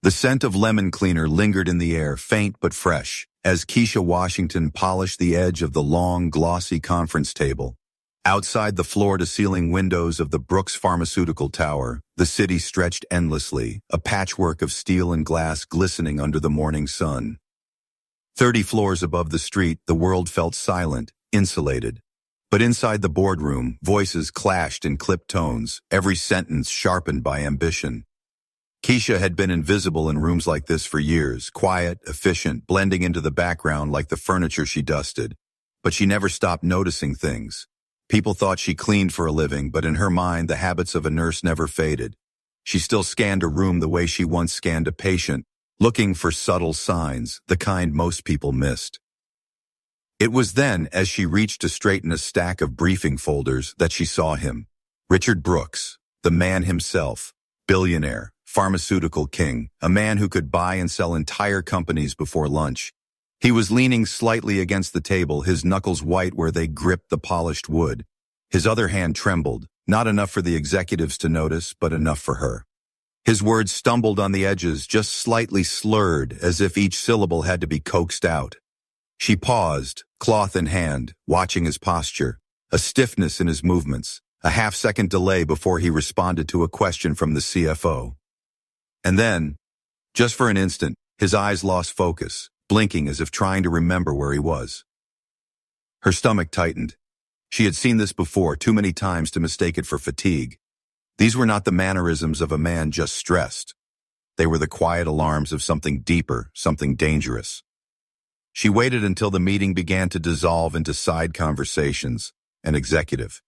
The scent of lemon cleaner lingered in the air, faint but fresh, as Kesha Washington polished the edge of the long, glossy conference table. Outside the floor-to-ceiling windows of the Brooks Pharmaceutical Tower, the city stretched endlessly, a patchwork of steel and glass glistening under the morning sun. 30 floors above the street, the world felt silent, insulated. But inside the boardroom, voices clashed in clipped tones, every sentence sharpened by ambition. Kesha had been invisible in rooms like this for years, quiet, efficient, blending into the background like the furniture she dusted. But she never stopped noticing things. People thought she cleaned for a living, but in her mind, the habits of a nurse never faded. She still scanned a room the way she once scanned a patient, looking for subtle signs, the kind most people missed. It was then, as she reached to straighten a stack of briefing folders, that she saw him. Richard Brooks, the man himself, billionaire, pharmaceutical king, a man who could buy and sell entire companies before lunch. He was leaning slightly against the table, his knuckles white where they gripped the polished wood. His other hand trembled, not enough for the executives to notice, but enough for her. His words stumbled on the edges, just slightly slurred, as if each syllable had to be coaxed out. She paused, cloth in hand, watching his posture, a stiffness in his movements, a half-second delay before he responded to a question from the CFO. And then, just for an instant, his eyes lost focus, blinking as if trying to remember where he was. Her stomach tightened. She had seen this before, too many times to mistake it for fatigue. These were not the mannerisms of a man just stressed. They were the quiet alarms of something deeper, something dangerous. She waited until the meeting began to dissolve into side conversations. An executive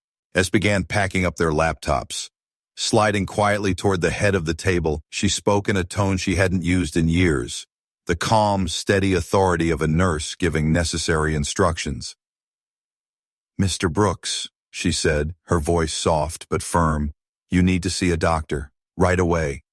began packing up their laptops. Sliding quietly toward the head of the table, she spoke in a tone she hadn't used in years, the calm, steady authority of a nurse giving necessary instructions. "Mr. Brooks," she said, her voice soft but firm, "you need to see a doctor, right away."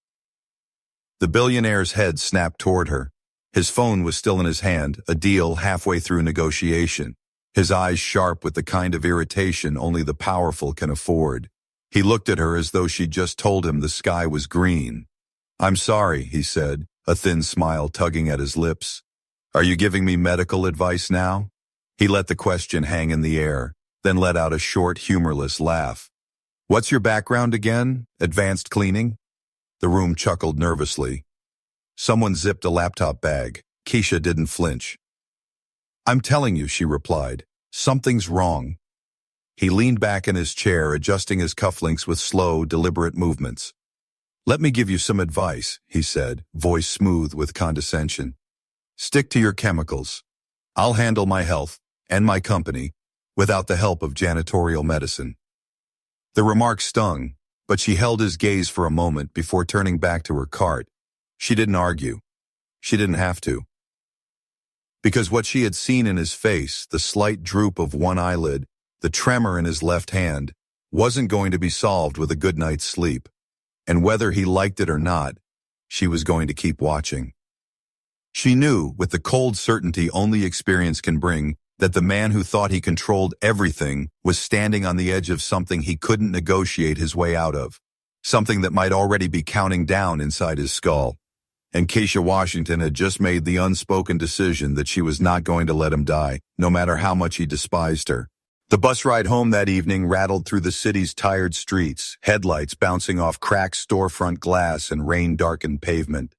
The billionaire's head snapped toward her. His phone was still in his hand, a deal halfway through negotiation. His eyes sharp with the kind of irritation only the powerful can afford. He looked at her as though she'd just told him the sky was green. "I'm sorry," he said, a thin smile tugging at his lips. "Are you giving me medical advice now?" He let the question hang in the air, then let out a short, humorless laugh. "What's your background again? Advanced cleaning?" The room chuckled nervously. Someone zipped a laptop bag. Kesha didn't flinch. "I'm telling you," she replied, "something's wrong." He leaned back in his chair, adjusting his cufflinks with slow, deliberate movements. "Let me give you some advice," he said, voice smooth with condescension. "Stick to your chemicals. I'll handle my health, and my company, without the help of janitorial medicine." The remark stung, but she held his gaze for a moment before turning back to her cart. She didn't argue. She didn't have to. Because what she had seen in his face, the slight droop of one eyelid, the tremor in his left hand, wasn't going to be solved with a good night's sleep. And whether he liked it or not, she was going to keep watching. She knew, with the cold certainty only experience can bring, that the man who thought he controlled everything was standing on the edge of something he couldn't negotiate his way out of, something that might already be counting down inside his skull. And Kesha Washington had just made the unspoken decision that she was not going to let him die, no matter how much he despised her. The bus ride home that evening rattled through the city's tired streets, headlights bouncing off cracked storefront glass and rain-darkened pavement.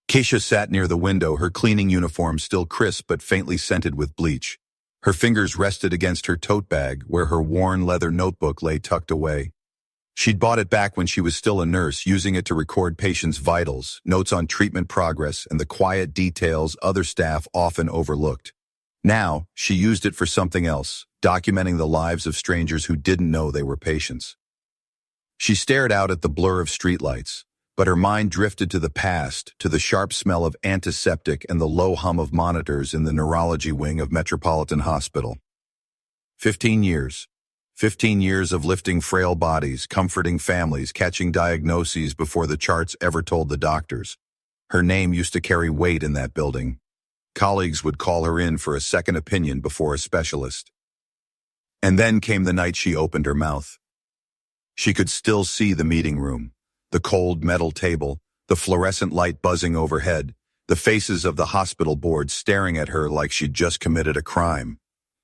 Kesha sat near the window, her cleaning uniform still crisp but faintly scented with bleach. Her fingers rested against her tote bag, where her worn leather notebook lay tucked away. She'd bought it back when she was still a nurse, using it to record patients' vitals, notes on treatment progress, and the quiet details other staff often overlooked. Now, she used it for something else, documenting the lives of strangers who didn't know they were patients. She stared out at the blur of streetlights, but her mind drifted to the past, to the sharp smell of antiseptic and the low hum of monitors in the neurology wing of Metropolitan Hospital. 15 years. 15 years of lifting frail bodies, comforting families, catching diagnoses before the charts ever told the doctors. Her name used to carry weight in that building. Colleagues would call her in for a second opinion before a specialist. And then came the night she opened her mouth. She could still see the meeting room, the cold metal table, the fluorescent light buzzing overhead, the faces of the hospital board staring at her like she'd just committed a crime.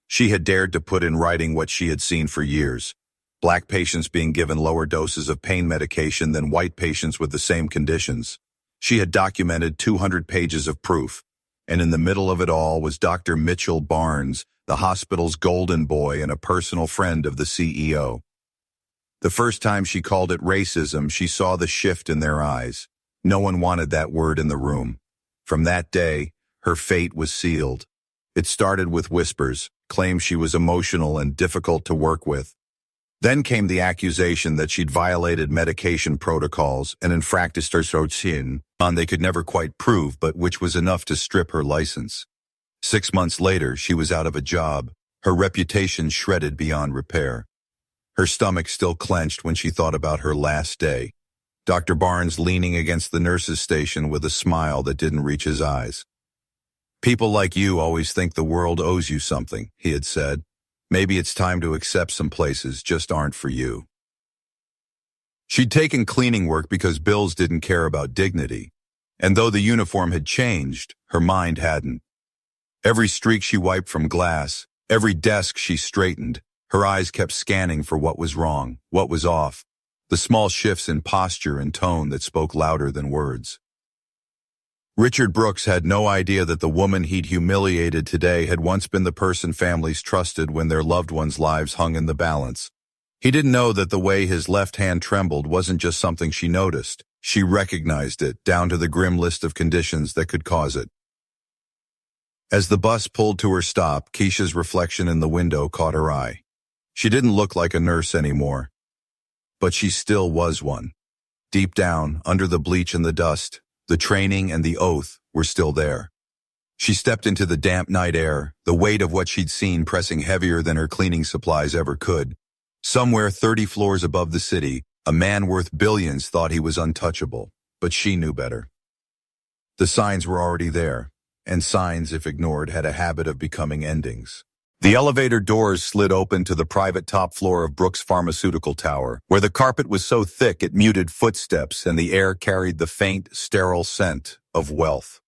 She had dared to put in writing what she had seen for years. Black patients being given lower doses of pain medication than white patients with the same conditions. She had documented 200 pages of proof, and in the middle of it all was Dr. Mitchell Barnes, the hospital's golden boy and a personal friend of the CEO. The first time she called it racism, she saw the shift in their eyes. No one wanted that word in the room. From that day, her fate was sealed. It started with whispers, claims she was emotional and difficult to work with. Then came the accusation that she'd violated medication protocols and infracted routine on they could never quite prove, but which was enough to strip her license. 6 months later, she was out of a job, her reputation shredded beyond repair. Her stomach still clenched when she thought about her last day. Dr. Barnes leaning against the nurse's station with a smile that didn't reach his eyes. "People like you always think the world owes you something," he had said. "Maybe it's time to accept some places just aren't for you." She'd taken cleaning work because bills didn't care about dignity. And though the uniform had changed, her mind hadn't. Every streak she wiped from glass, every desk she straightened, her eyes kept scanning for what was wrong, what was off, the small shifts in posture and tone that spoke louder than words. Richard Brooks had no idea that the woman he'd humiliated today had once been the person families trusted when their loved ones' lives hung in the balance. He didn't know that the way his left hand trembled wasn't just something she noticed. She recognized it, down to the grim list of conditions that could cause it. As the bus pulled to her stop, Kesha's reflection in the window caught her eye. She didn't look like a nurse anymore. But she still was one. Deep down, under the bleach and the dust, the training and the oath were still there. She stepped into the damp night air, the weight of what she'd seen pressing heavier than her cleaning supplies ever could. Somewhere 30 floors above the city, a man worth billions thought he was untouchable, but she knew better. The signs were already there, and signs, if ignored, had a habit of becoming endings. The elevator doors slid open to the private top floor of Brooks Pharmaceutical Tower, where the carpet was so thick it muted footsteps and the air carried the faint, sterile scent of wealth.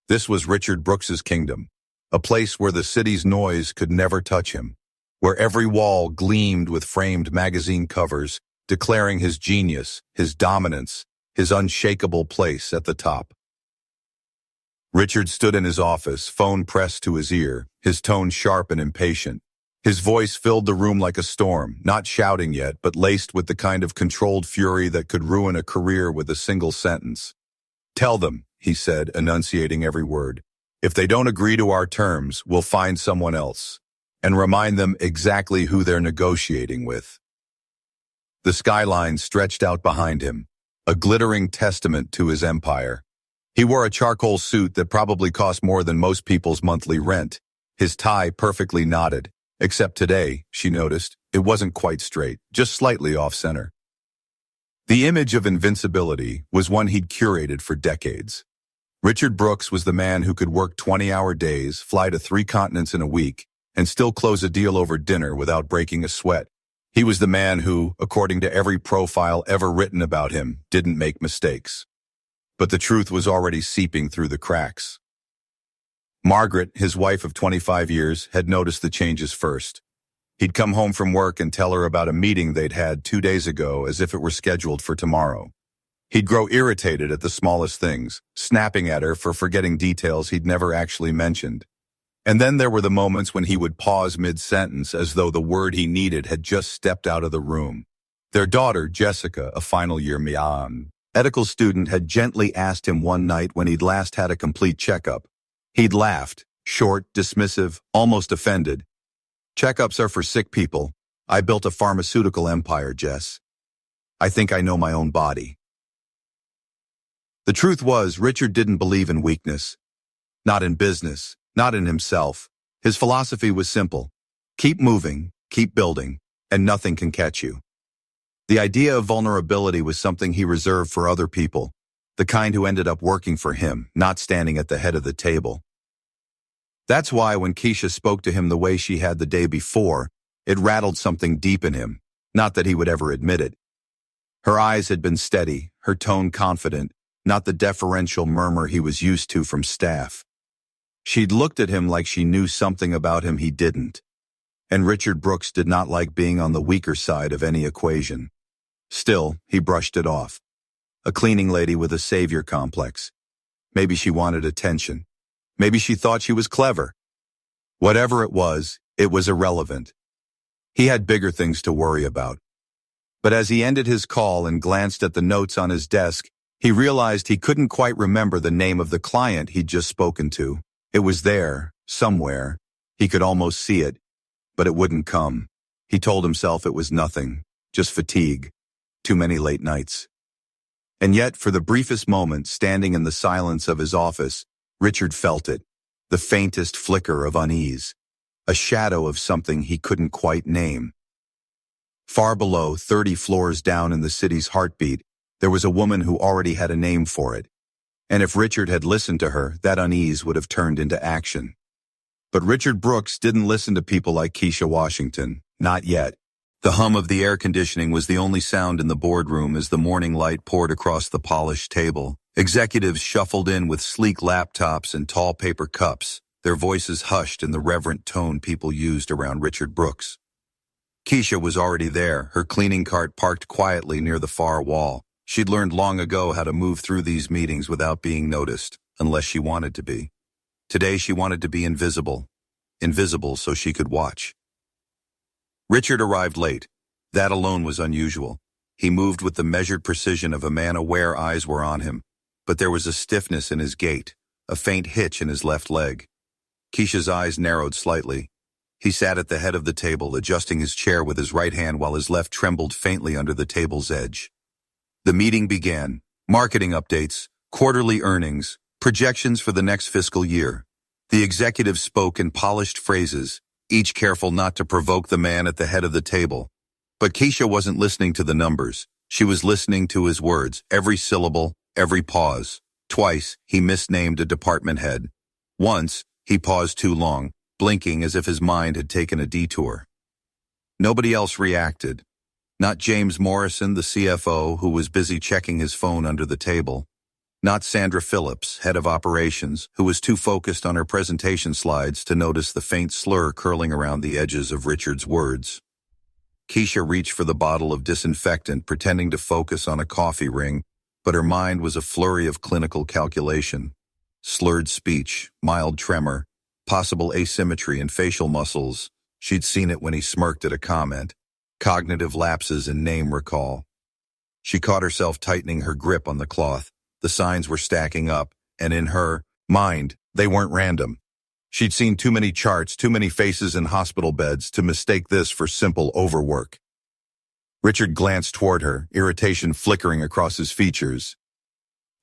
This was Richard Brooks's kingdom, a place where the city's noise could never touch him, where every wall gleamed with framed magazine covers, declaring his genius, his dominance, his unshakable place at the top. Richard stood in his office, phone pressed to his ear, his tone sharp and impatient. His voice filled the room like a storm, not shouting yet, but laced with the kind of controlled fury that could ruin a career with a single sentence. "Tell them," he said, enunciating every word. "If they don't agree to our terms, we'll find someone else. And remind them exactly who they're negotiating with." The skyline stretched out behind him, a glittering testament to his empire. He wore a charcoal suit that probably cost more than most people's monthly rent, his tie perfectly knotted, except today, she noticed, it wasn't quite straight, just slightly off-center. The image of invincibility was one he'd curated for decades. Richard Brooks was the man who could work 20-hour days, fly to 3 continents in a week, and still close a deal over dinner without breaking a sweat. He was the man who, according to every profile ever written about him, didn't make mistakes. But the truth was already seeping through the cracks. Margaret, his wife of 25 years, had noticed the changes first. He'd come home from work and tell her about a meeting they'd had 2 days ago as if it were scheduled for tomorrow. He'd grow irritated at the smallest things, snapping at her for forgetting details he'd never actually mentioned. And then there were the moments when he would pause mid-sentence as though the word he needed had just stepped out of the room. Their daughter, Jessica, a final-year medical student, had gently asked him one night when he'd last had a complete checkup. He'd laughed, short, dismissive, almost offended. "Checkups are for sick people. I built a pharmaceutical empire, Jess. I think I know my own body." The truth was, Richard didn't believe in weakness. Not in business, not in himself. His philosophy was simple. Keep moving, keep building, and nothing can catch you. The idea of vulnerability was something he reserved for other people, the kind who ended up working for him, not standing at the head of the table. That's why when Kesha spoke to him the way she had the day before, it rattled something deep in him, not that he would ever admit it. Her eyes had been steady, her tone confident, not the deferential murmur he was used to from staff. She'd looked at him like she knew something about him he didn't. And Richard Brooks did not like being on the weaker side of any equation. Still, he brushed it off. A cleaning lady with a savior complex. Maybe she wanted attention. Maybe she thought she was clever. Whatever it was irrelevant. He had bigger things to worry about. But as he ended his call and glanced at the notes on his desk, he realized he couldn't quite remember the name of the client he'd just spoken to. It was there, somewhere. He could almost see it, but it wouldn't come. He told himself it was nothing, just fatigue, too many late nights. And yet, for the briefest moment, standing in the silence of his office, Richard felt it, the faintest flicker of unease, a shadow of something he couldn't quite name. Far below, 30 floors down in the city's heartbeat, there was a woman who already had a name for it. And if Richard had listened to her, that unease would have turned into action. But Richard Brooks didn't listen to people like Kesha Washington, not yet. The hum of the air conditioning was the only sound in the boardroom as the morning light poured across the polished table. Executives shuffled in with sleek laptops and tall paper cups, their voices hushed in the reverent tone people used around Richard Brooks. Kesha was already there, her cleaning cart parked quietly near the far wall. She'd learned long ago how to move through these meetings without being noticed, unless she wanted to be. Today she wanted to be invisible. Invisible so she could watch. Richard arrived late. That alone was unusual. He moved with the measured precision of a man aware eyes were on him, but there was a stiffness in his gait, a faint hitch in his left leg. Kesha's eyes narrowed slightly. He sat at the head of the table, adjusting his chair with his right hand while his left trembled faintly under the table's edge. The meeting began. Marketing updates, quarterly earnings, projections for the next fiscal year. The executives spoke in polished phrases, each careful not to provoke the man at the head of the table. But Kesha wasn't listening to the numbers. She was listening to his words, every syllable, every pause. Twice, he misnamed a department head. Once, he paused too long, blinking as if his mind had taken a detour. Nobody else reacted. Not James Morrison, the CFO, who was busy checking his phone under the table. Not Sandra Phillips, head of operations, who was too focused on her presentation slides to notice the faint slur curling around the edges of Richard's words. Kesha reached for the bottle of disinfectant, pretending to focus on a coffee ring, but her mind was a flurry of clinical calculation. Slurred speech, mild tremor, possible asymmetry in facial muscles. She'd seen it when he smirked at a comment. Cognitive lapses in name recall. She caught herself tightening her grip on the cloth. The signs were stacking up, and in her mind, they weren't random. She'd seen too many charts, too many faces in hospital beds to mistake this for simple overwork. Richard glanced toward her, irritation flickering across his features.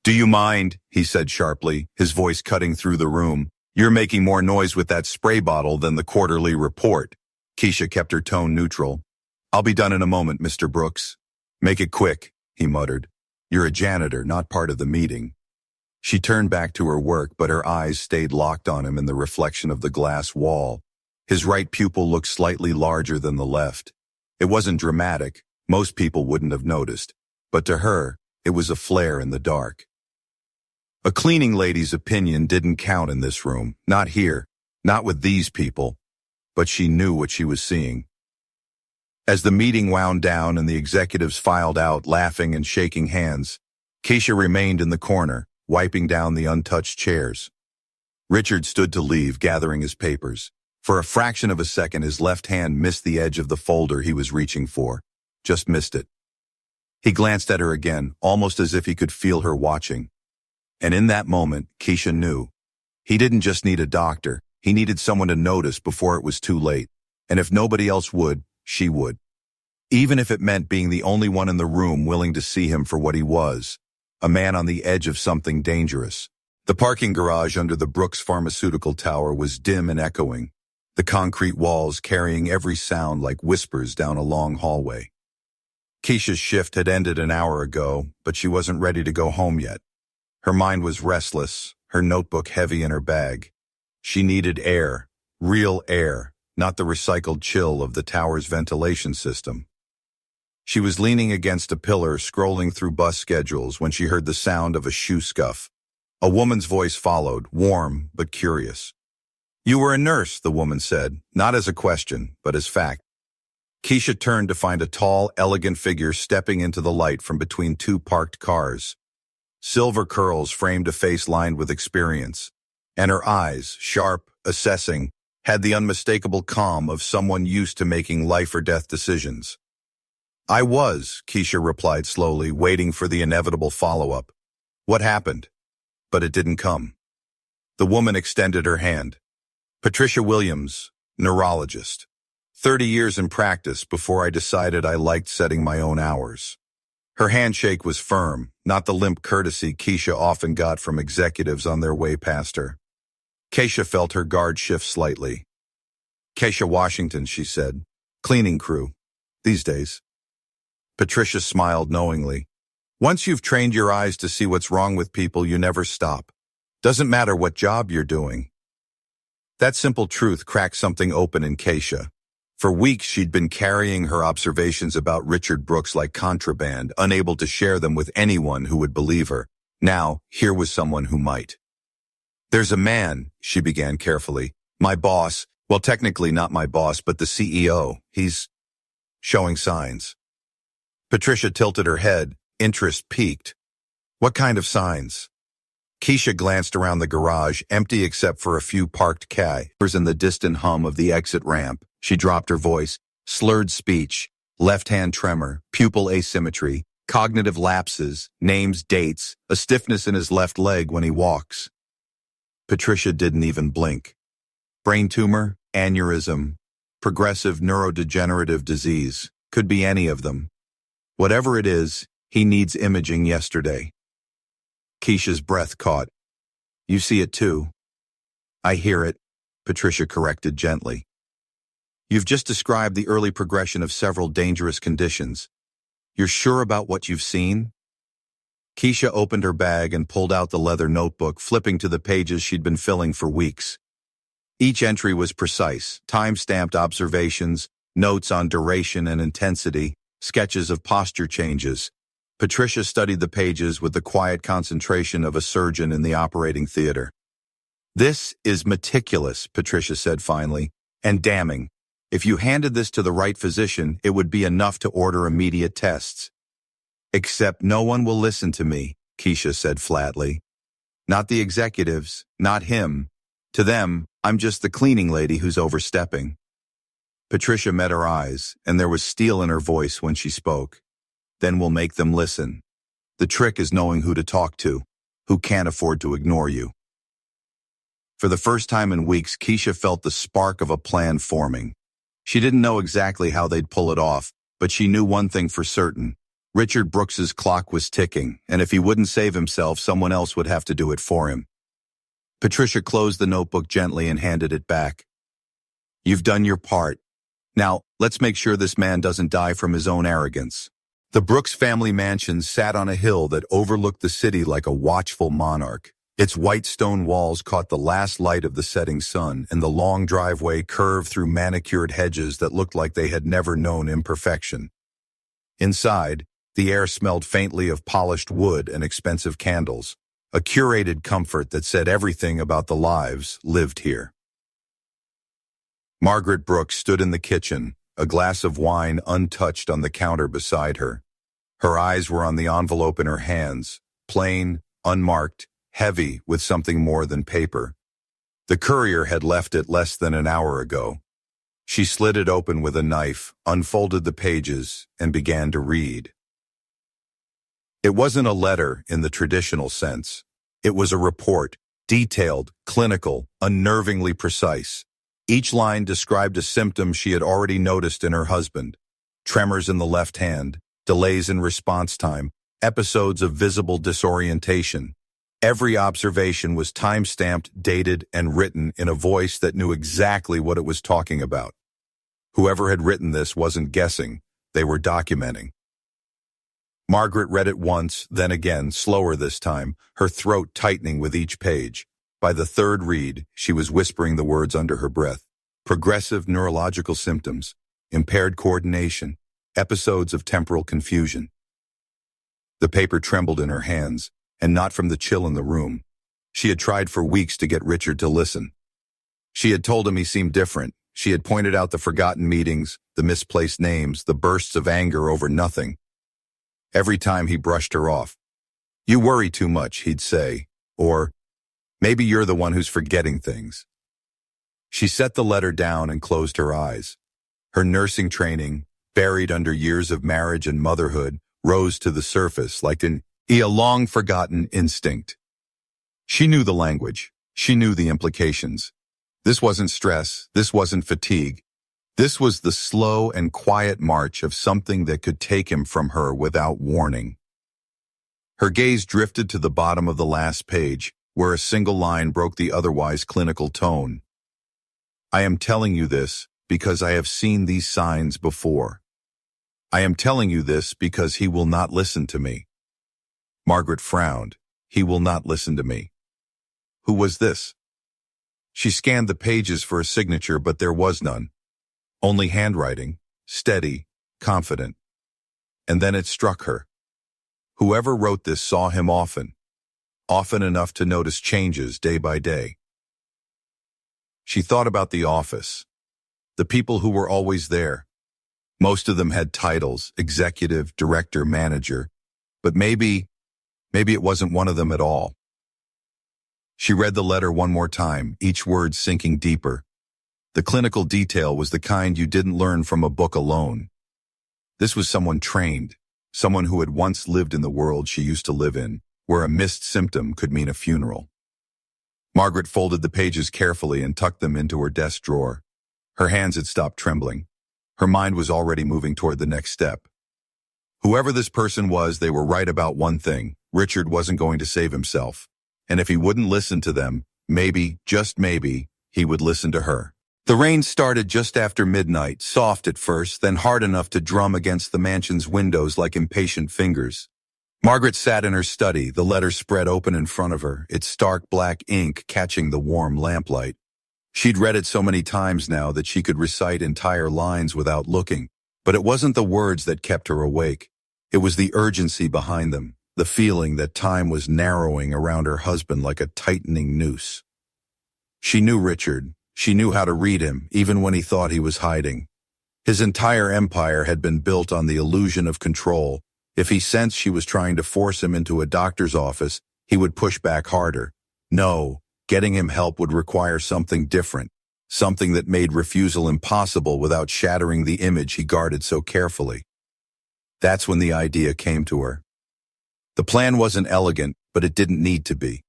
"Do you mind?" he said sharply, his voice cutting through the room. "You're making more noise with that spray bottle than the quarterly report." Kesha kept her tone neutral. "I'll be done in a moment, Mr. Brooks." "Make it quick," he muttered. "You're a janitor, not part of the meeting." She turned back to her work, but her eyes stayed locked on him in the reflection of the glass wall. His right pupil looked slightly larger than the left. It wasn't dramatic. Most people wouldn't have noticed. But to her, it was a flare in the dark. A cleaning lady's opinion didn't count in this room. Not here. Not with these people. But she knew what she was seeing. As the meeting wound down and the executives filed out, laughing and shaking hands, Kesha remained in the corner, wiping down the untouched chairs. Richard stood to leave, gathering his papers. For a fraction of a second, his left hand missed the edge of the folder he was reaching for. Just missed it. He glanced at her again, almost as if he could feel her watching. And in that moment, Kesha knew. He didn't just need a doctor. He needed someone to notice before it was too late. And if nobody else would, she would. Even if it meant being the only one in the room willing to see him for what he was, a man on the edge of something dangerous. The parking garage under the Brooks Pharmaceutical Tower was dim and echoing, the concrete walls carrying every sound like whispers down a long hallway. Kesha's shift had ended an hour ago, but she wasn't ready to go home yet. Her mind was restless, her notebook heavy in her bag. She needed air, real air, not the recycled chill of the tower's ventilation system. She was leaning against a pillar, scrolling through bus schedules when she heard the sound of a shoe scuff. A woman's voice followed, warm but curious. "You were a nurse," the woman said, not as a question, but as fact. Kesha turned to find a tall, elegant figure stepping into the light from between two parked cars. Silver curls framed a face lined with experience, and her eyes, sharp, assessing, had the unmistakable calm of someone used to making life-or-death decisions. "I was," Kesha replied slowly, waiting for the inevitable follow-up. "What happened?" But it didn't come. The woman extended her hand. "Patricia Williams, neurologist. 30 years in practice before I decided I liked setting my own hours." Her handshake was firm, not the limp courtesy Kesha often got from executives on their way past her. Kesha felt her guard shift slightly. "Kesha Washington," she said. "Cleaning crew. These days." Patricia smiled knowingly. "Once you've trained your eyes to see what's wrong with people, you never stop. Doesn't matter what job you're doing." That simple truth cracked something open in Kesha. For weeks, she'd been carrying her observations about Richard Brooks like contraband, unable to share them with anyone who would believe her. Now, here was someone who might. "There's a man," she began carefully. "My boss, well, technically not my boss, but the CEO. He's showing signs." Patricia tilted her head, interest peaked. "What kind of signs?" Kesha glanced around the garage, empty except for a few parked cars and the distant hum of the exit ramp. She dropped her voice, slurred speech, left-hand tremor, pupil asymmetry, cognitive lapses, names, dates, a stiffness in his left leg when he walks. Patricia didn't even blink. Brain tumor, aneurysm, progressive neurodegenerative disease, could be any of them. Whatever it is, he needs imaging yesterday. Kesha's breath caught. "You see it too." "I hear it," Patricia corrected gently. "You've just described the early progression of several dangerous conditions. You're sure about what you've seen?" Kesha opened her bag and pulled out the leather notebook, flipping to the pages she'd been filling for weeks. Each entry was precise, time-stamped observations, notes on duration and intensity, sketches of posture changes. Patricia studied the pages with the quiet concentration of a surgeon in the operating theater. "This is meticulous," Patricia said finally, "and damning. If you handed this to the right physician, it would be enough to order immediate tests." "Except no one will listen to me," Kesha said flatly. "Not the executives, not him. To them, I'm just the cleaning lady who's overstepping." Patricia met her eyes, and there was steel in her voice when she spoke. "Then we'll make them listen. The trick is knowing who to talk to, who can't afford to ignore you." For the first time in weeks, Kesha felt the spark of a plan forming. She didn't know exactly how they'd pull it off, but she knew one thing for certain. Richard Brooks's clock was ticking, and if he wouldn't save himself, someone else would have to do it for him. Patricia closed the notebook gently and handed it back. "You've done your part. Now, let's make sure this man doesn't die from his own arrogance." The Brooks family mansion sat on a hill that overlooked the city like a watchful monarch. Its white stone walls caught the last light of the setting sun, and the long driveway curved through manicured hedges that looked like they had never known imperfection. Inside, the air smelled faintly of polished wood and expensive candles, a curated comfort that said everything about the lives lived here. Margaret Brooks stood in the kitchen, a glass of wine untouched on the counter beside her. Her eyes were on the envelope in her hands, plain, unmarked, heavy with something more than paper. The courier had left it less than an hour ago. She slid it open with a knife, unfolded the pages, and began to read. It wasn't a letter in the traditional sense. It was a report, detailed, clinical, unnervingly precise. Each line described a symptom she had already noticed in her husband: tremors in the left hand, delays in response time, episodes of visible disorientation. Every observation was time-stamped, dated, and written in a voice that knew exactly what it was talking about. Whoever had written this wasn't guessing, they were documenting. Margaret read it once, then again, slower this time, her throat tightening with each page. By the third read, she was whispering the words under her breath. Progressive neurological symptoms, impaired coordination, Episodes of temporal confusion. The paper trembled in her hands, and not from the chill in the room. She had tried for weeks to get Richard to listen. She had told him he seemed different. She had pointed out the forgotten meetings, the misplaced names, the bursts of anger over nothing. Every time he brushed her off. "You worry too much," he'd say, or, "Maybe you're the one who's forgetting things." She set the letter down and closed her eyes. Her nursing training, buried under years of marriage and motherhood, rose to the surface like a long-forgotten instinct. She knew the language. She knew the implications. This wasn't stress. This wasn't fatigue. This was the slow and quiet march of something that could take him from her without warning. Her gaze drifted to the bottom of the last page, where a single line broke the otherwise clinical tone. "I am telling you this because I have seen these signs before. I am telling you this because he will not listen to me." Margaret frowned. He will not listen to me. Who was this? She scanned the pages for a signature, but there was none. Only handwriting, steady, confident. And then it struck her. Whoever wrote this saw him often enough to notice changes day by day. She thought about the office, the people who were always there. Most of them had titles, executive, director, manager, but maybe it wasn't one of them at all. She read the letter one more time, each word sinking deeper. The clinical detail was the kind you didn't learn from a book alone. This was someone trained, someone who had once lived in the world she used to live in, where a missed symptom could mean a funeral. Margaret folded the pages carefully and tucked them into her desk drawer. Her hands had stopped trembling. Her mind was already moving toward the next step. Whoever this person was, they were right about one thing. Richard wasn't going to save himself. And if he wouldn't listen to them, maybe, just maybe, he would listen to her. The rain started just after midnight, soft at first, then hard enough to drum against the mansion's windows like impatient fingers. Margaret sat in her study, the letter spread open in front of her, its stark black ink catching the warm lamplight. She'd read it so many times now that she could recite entire lines without looking. But it wasn't the words that kept her awake. It was the urgency behind them, the feeling that time was narrowing around her husband like a tightening noose. She knew Richard. She knew how to read him, even when he thought he was hiding. His entire empire had been built on the illusion of control. If he sensed she was trying to force him into a doctor's office, he would push back harder. No, getting him help would require something different, something that made refusal impossible without shattering the image he guarded so carefully. That's when the idea came to her. The plan wasn't elegant, but it didn't need to be.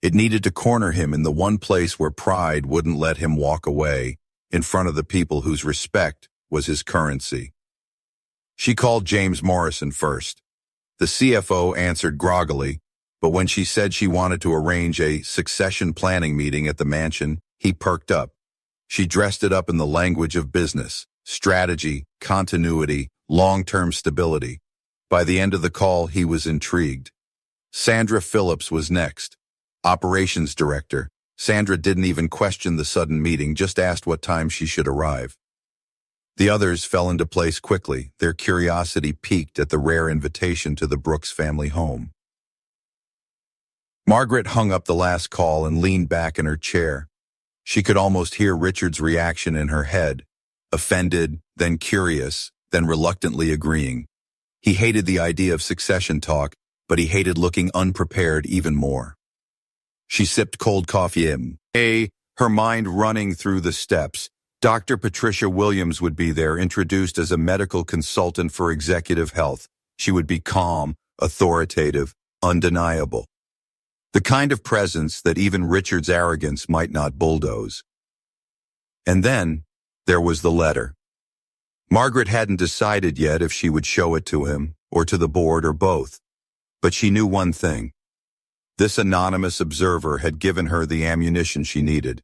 It needed to corner him in the one place where pride wouldn't let him walk away, in front of the people whose respect was his currency. She called James Morrison first. The CFO answered groggily, but when she said she wanted to arrange a succession planning meeting at the mansion, he perked up. She dressed it up in the language of business, strategy, continuity, long-term stability. By the end of the call, he was intrigued. Sandra Phillips was next. Operations director. Sandra didn't even question the sudden meeting, just asked what time she should arrive. The others fell into place quickly, their curiosity piqued at the rare invitation to the Brooks family home. Margaret hung up the last call and leaned back in her chair. She could almost hear Richard's reaction in her head, offended, then curious, then reluctantly agreeing. He hated the idea of succession talk, but he hated looking unprepared even more. She sipped cold coffee her mind running through the steps. Dr. Patricia Williams would be there, introduced as a medical consultant for executive health. She would be calm, authoritative, undeniable. The kind of presence that even Richard's arrogance might not bulldoze. And then there was the letter. Margaret hadn't decided yet if she would show it to him, or to the board, or both. But she knew one thing. This anonymous observer had given her the ammunition she needed.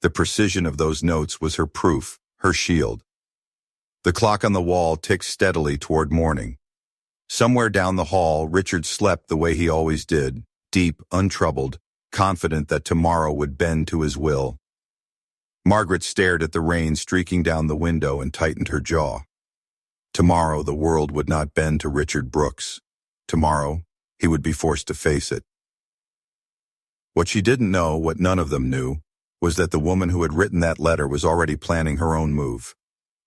The precision of those notes was her proof, her shield. The clock on the wall ticked steadily toward morning. Somewhere down the hall, Richard slept the way he always did, deep, untroubled, confident that tomorrow would bend to his will. Margaret stared at the rain streaking down the window and tightened her jaw. Tomorrow the world would not bend to Richard Brooks. Tomorrow he would be forced to face it. What she didn't know, what none of them knew, was that the woman who had written that letter was already planning her own move.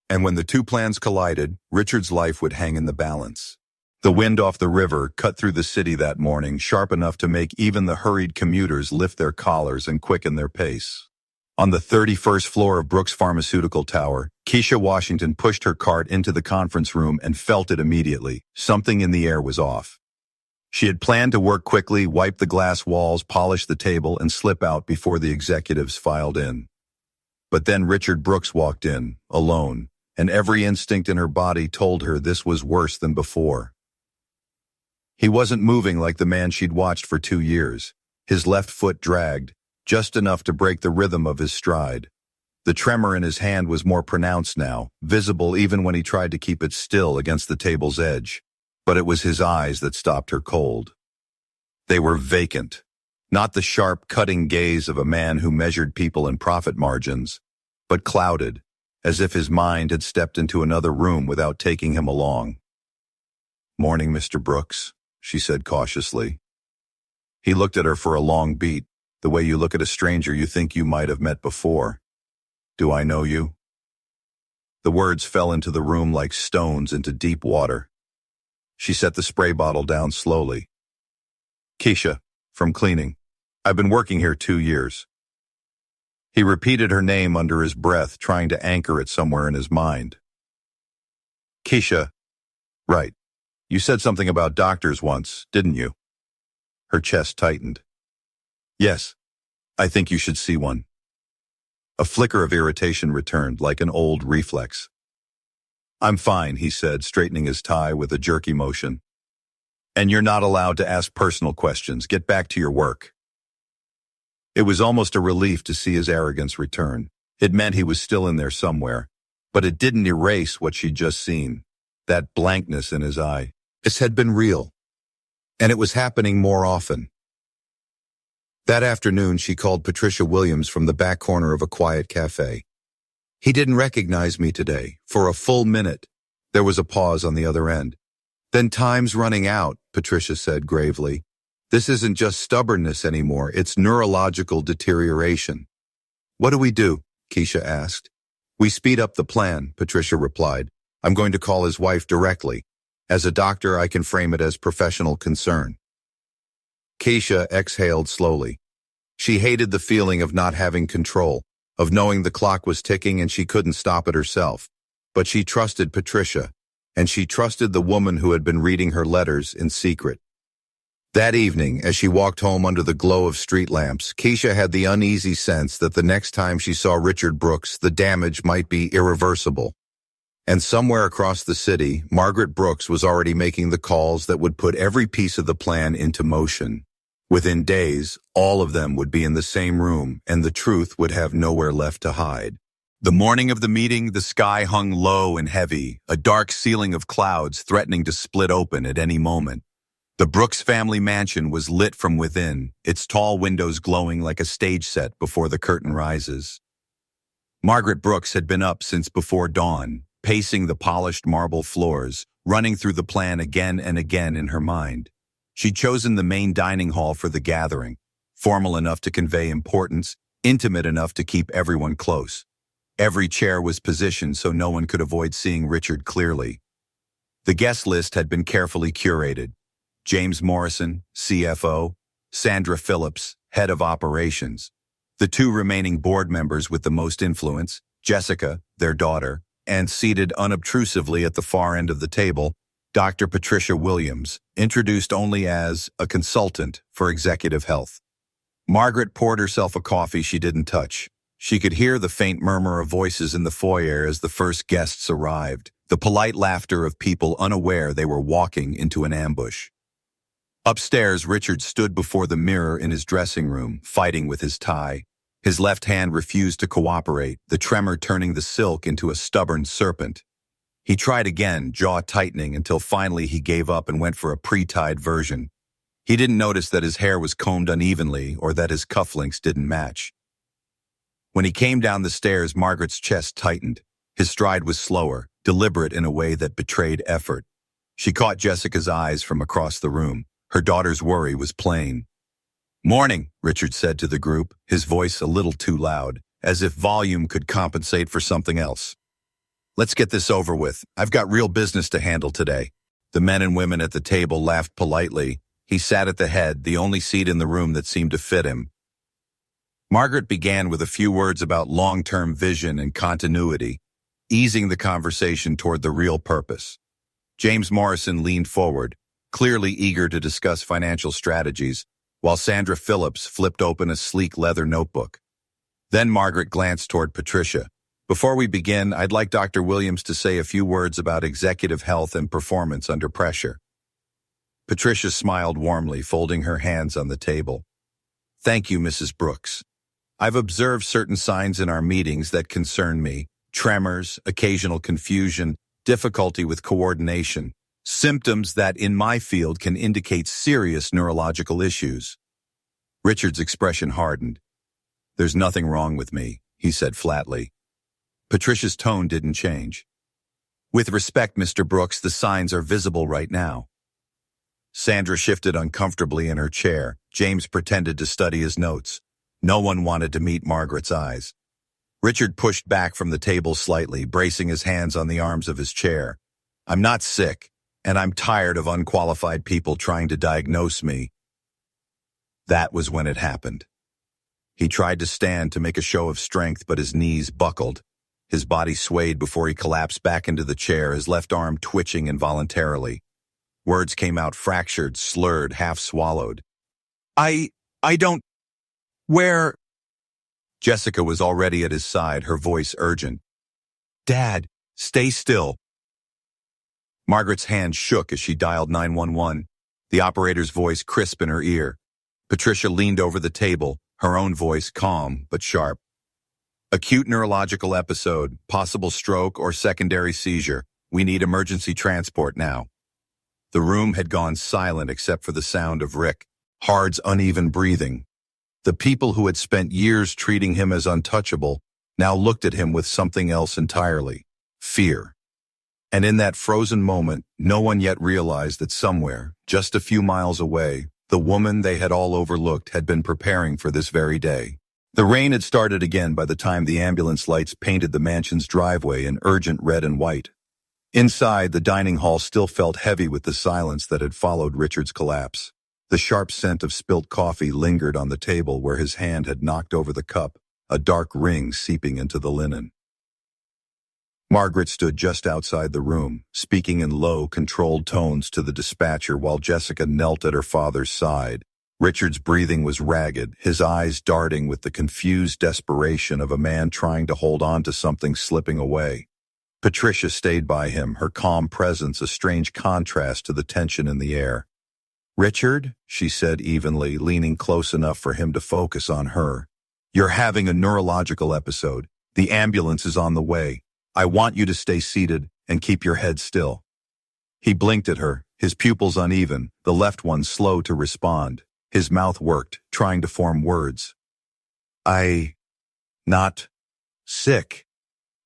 And when the two plans collided, Richard's life would hang in the balance. The wind off the river cut through the city that morning, sharp enough to make even the hurried commuters lift their collars and quicken their pace. On the 31st floor of Brooks Pharmaceutical Tower, Kesha Washington pushed her cart into the conference room and felt it immediately. Something in the air was off. She had planned to work quickly, wipe the glass walls, polish the table, and slip out before the executives filed in. But then Richard Brooks walked in, alone, and every instinct in her body told her this was worse than before. He wasn't moving like the man she'd watched for 2 years. His left foot dragged, just enough to break the rhythm of his stride. The tremor in his hand was more pronounced now, visible even when he tried to keep it still against the table's edge. But it was his eyes that stopped her cold. They were vacant, not the sharp, cutting gaze of a man who measured people in profit margins, but clouded, as if his mind had stepped into another room without taking him along. "Morning, Mr. Brooks," she said cautiously. He looked at her for a long beat, the way you look at a stranger you think you might have met before. "Do I know you?" The words fell into the room like stones into deep water. She set the spray bottle down slowly. "Kesha, from cleaning. I've been working here 2 years. He repeated her name under his breath, trying to anchor it somewhere in his mind. "Kesha, right. You said something about doctors once, didn't you?" Her chest tightened. "Yes, I think you should see one." A flicker of irritation returned, like an old reflex. "I'm fine," he said, straightening his tie with a jerky motion. "And you're not allowed to ask personal questions. Get back to your work." It was almost a relief to see his arrogance return. It meant he was still in there somewhere, but it didn't erase what she'd just seen, that blankness in his eye. This had been real, and it was happening more often. That afternoon, she called Patricia Williams from the back corner of a quiet cafe. "He didn't recognize me today, for a full minute." There was a pause on the other end. "Then time's running out," Patricia said gravely. "This isn't just stubbornness anymore, it's neurological deterioration." "What do we do?" Kesha asked. "We speed up the plan," Patricia replied. "I'm going to call his wife directly. As a doctor, I can frame it as professional concern." Kesha exhaled slowly. She hated the feeling of not having control, of knowing the clock was ticking and she couldn't stop it herself. But she trusted Patricia, and she trusted the woman who had been reading her letters in secret. That evening, as she walked home under the glow of street lamps, Kesha had the uneasy sense that the next time she saw Richard Brooks, the damage might be irreversible. And somewhere across the city, Margaret Brooks was already making the calls that would put every piece of the plan into motion. Within days, all of them would be in the same room, and the truth would have nowhere left to hide. The morning of the meeting, the sky hung low and heavy, a dark ceiling of clouds threatening to split open at any moment. The Brooks family mansion was lit from within, its tall windows glowing like a stage set before the curtain rises. Margaret Brooks had been up since before dawn, pacing the polished marble floors, running through the plan again and again in her mind. She'd chosen the main dining hall for the gathering, formal enough to convey importance, intimate enough to keep everyone close. Every chair was positioned so no one could avoid seeing Richard clearly. The guest list had been carefully curated. James Morrison, CFO, Sandra Phillips, head of operations. The two remaining board members with the most influence, Jessica, their daughter, and seated unobtrusively at the far end of the table, Dr. Patricia Williams, introduced only as a consultant for executive health. Margaret poured herself a coffee she didn't touch. She could hear the faint murmur of voices in the foyer as the first guests arrived, the polite laughter of people unaware they were walking into an ambush. Upstairs, Richard stood before the mirror in his dressing room, fighting with his tie. His left hand refused to cooperate, the tremor turning the silk into a stubborn serpent. He tried again, jaw tightening, until finally he gave up and went for a pre-tied version. He didn't notice that his hair was combed unevenly or that his cufflinks didn't match. When he came down the stairs, Margaret's chest tightened. His stride was slower, deliberate in a way that betrayed effort. She caught Jessica's eyes from across the room. Her daughter's worry was plain. "Morning," Richard said to the group, his voice a little too loud, as if volume could compensate for something else. "Let's get this over with. I've got real business to handle today." The men and women at the table laughed politely. He sat at the head, the only seat in the room that seemed to fit him. Margaret began with a few words about long-term vision and continuity, easing the conversation toward the real purpose. James Morrison leaned forward, clearly eager to discuss financial strategies, while Sandra Phillips flipped open a sleek leather notebook. Then Margaret glanced toward Patricia. "Before we begin, I'd like Dr. Williams to say a few words about executive health and performance under pressure." Patricia smiled warmly, folding her hands on the table. "Thank you, Mrs. Brooks. I've observed certain signs in our meetings that concern me: tremors, occasional confusion, difficulty with coordination, symptoms that in my field can indicate serious neurological issues." Richard's expression hardened. "There's nothing wrong with me," he said flatly. Patricia's tone didn't change. "With respect, Mr. Brooks, the signs are visible right now." Sandra shifted uncomfortably in her chair. James pretended to study his notes. No one wanted to meet Margaret's eyes. Richard pushed back from the table slightly, bracing his hands on the arms of his chair. "I'm not sick, and I'm tired of unqualified people trying to diagnose me." That was when it happened. He tried to stand to make a show of strength, but his knees buckled. His body swayed before he collapsed back into the chair, his left arm twitching involuntarily. Words came out fractured, slurred, half-swallowed. I don't... Where... Jessica was already at his side, her voice urgent. "Dad, stay still." Margaret's hand shook as she dialed 911, the operator's voice crisp in her ear. Patricia leaned over the table, her own voice calm but sharp. "Acute neurological episode, possible stroke or secondary seizure. We need emergency transport now." The room had gone silent except for the sound of Rick Hard's uneven breathing. The people who had spent years treating him as untouchable now looked at him with something else entirely: fear. And in that frozen moment, no one yet realized that somewhere, just a few miles away, the woman they had all overlooked had been preparing for this very day. The rain had started again by the time the ambulance lights painted the mansion's driveway in urgent red and white. Inside, the dining hall still felt heavy with the silence that had followed Richard's collapse. The sharp scent of spilt coffee lingered on the table where his hand had knocked over the cup, a dark ring seeping into the linen. Margaret stood just outside the room, speaking in low, controlled tones to the dispatcher while Jessica knelt at her father's side. Richard's breathing was ragged, his eyes darting with the confused desperation of a man trying to hold on to something slipping away. Patricia stayed by him, her calm presence a strange contrast to the tension in the air. "Richard," she said evenly, leaning close enough for him to focus on her, "you're having a neurological episode. The ambulance is on the way. I want you to stay seated and keep your head still." He blinked at her, his pupils uneven, the left one slow to respond. His mouth worked, trying to form words. Not sick,"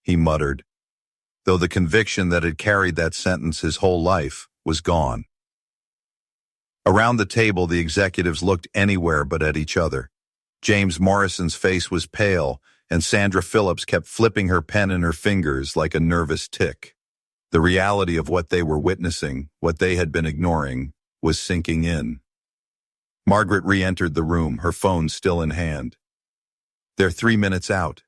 he muttered, though the conviction that had carried that sentence his whole life was gone. Around the table, the executives looked anywhere but at each other. James Morrison's face was pale, and Sandra Phillips kept flipping her pen in her fingers like a nervous tick. The reality of what they were witnessing, what they had been ignoring, was sinking in. Margaret re-entered the room, her phone still in hand. "They're 3 minutes out."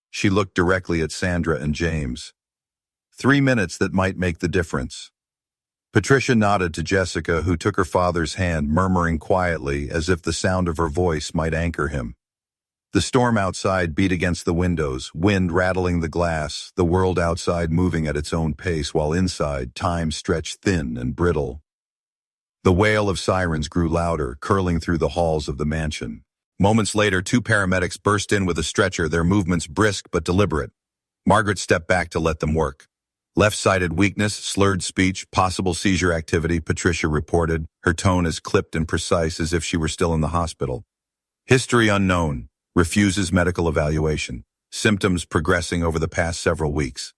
She looked directly at Sandra and James. 3 minutes that might make the difference. Patricia nodded to Jessica, who took her father's hand, murmuring quietly as if the sound of her voice might anchor him. The storm outside beat against the windows, wind rattling the glass, the world outside moving at its own pace while inside time stretched thin and brittle. The wail of sirens grew louder, curling through the halls of the mansion. Moments later, 2 paramedics burst in with a stretcher, their movements brisk but deliberate. Margaret stepped back to let them work. "Left-sided weakness, slurred speech, possible seizure activity," Patricia reported, her tone as clipped and precise as if she were still in the hospital. "History unknown. Refuses medical evaluation. Symptoms progressing over the past several weeks."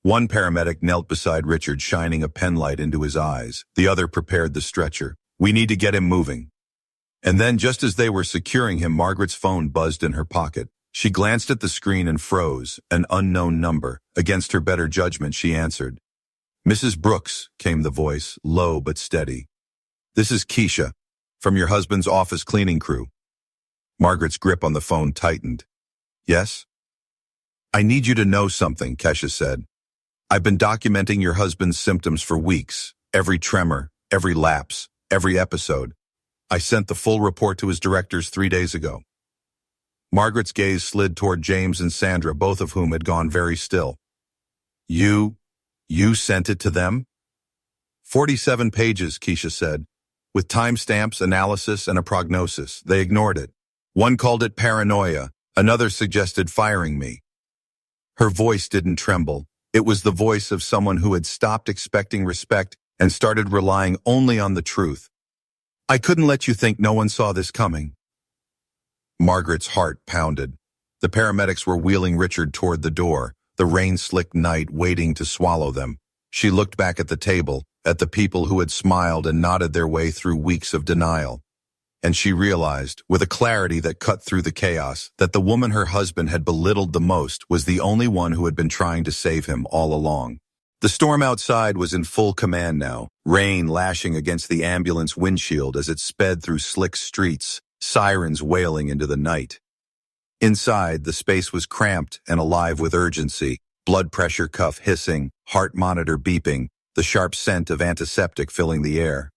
One paramedic knelt beside Richard, shining a penlight into his eyes. The other prepared the stretcher. "We need to get him moving." And then, just as they were securing him, Margaret's phone buzzed in her pocket. She glanced at the screen and froze. An unknown number. Against her better judgment, she answered. "Mrs. Brooks," came the voice, low but steady. "This is Kesha, from your husband's office cleaning crew." Margaret's grip on the phone tightened. "Yes?" "I need you to know something," Kesha said. "I've been documenting your husband's symptoms for weeks. Every tremor, every lapse, every episode. I sent the full report to his directors 3 days ago." Margaret's gaze slid toward James and Sandra, both of whom had gone very still. You sent it to them?" 47 pages, Kesha said, with timestamps, analysis, and a prognosis. They ignored it. One called it paranoia. Another suggested firing me. Her voice didn't tremble. It was the voice of someone who had stopped expecting respect and started relying only on the truth. "I couldn't let you think no one saw this coming." Margaret's heart pounded. The paramedics were wheeling Richard toward the door, the rain-slicked night waiting to swallow them. She looked back at the table, at the people who had smiled and nodded their way through weeks of denial. And she realized, with a clarity that cut through the chaos, that the woman her husband had belittled the most was the only one who had been trying to save him all along. The storm outside was in full command now, rain lashing against the ambulance windshield as it sped through slick streets, sirens wailing into the night. Inside, the space was cramped and alive with urgency, blood pressure cuff hissing, heart monitor beeping, the sharp scent of antiseptic filling the air.